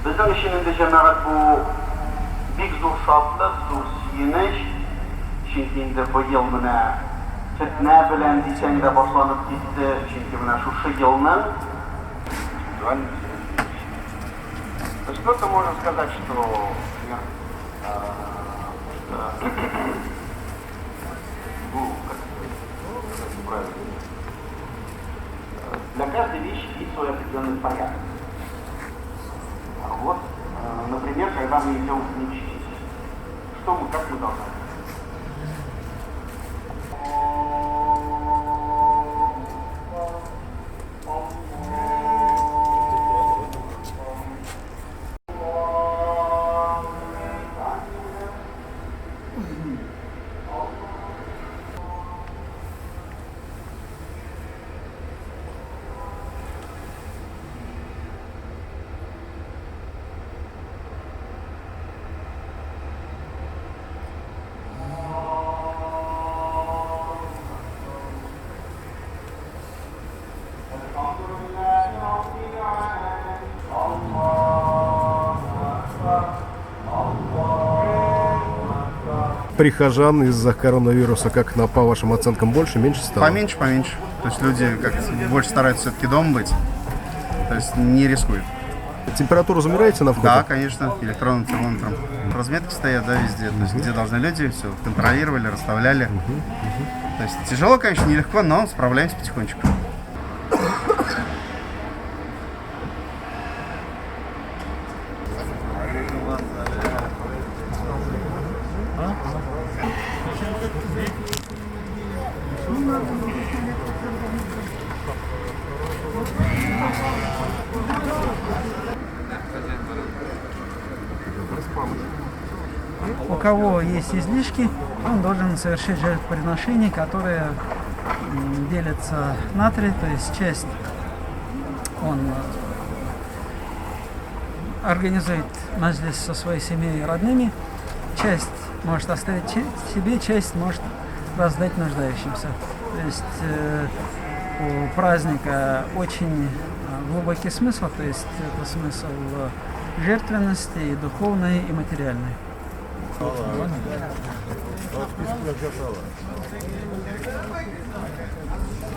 Bizim işinin de cemaat bu big zor şartlık, zor siyiniş. Çünkü indi bu yıl buna fitne bilen diysen de başlanıp gitti. Çünkü buna şu yılının кто-то может сказать, что для каждой вещи есть свой определенный порядок. Вот, например, когда мы идем в мечеть, как мы должны? Прихожан из-за коронавируса, как по вашим оценкам, больше, меньше стало? Поменьше. То есть люди как больше стараются все-таки дома быть, то есть не рискуют. Температуру замеряете на входе? Да, конечно, электронным термометром. Разметки стоят, да, везде. То есть где должны люди, все контролировали, расставляли. То есть тяжело, конечно, нелегко, но справляемся потихонечку. У кого есть излишки, он должен совершить жертвоприношение, которое делится на три, то есть часть он организует маджлис со своей семьей и родными, часть может оставить себе, часть может раздать нуждающимся. То есть у праздника очень глубокий смысл, то есть это смысл жертвенности и духовной, и материальной.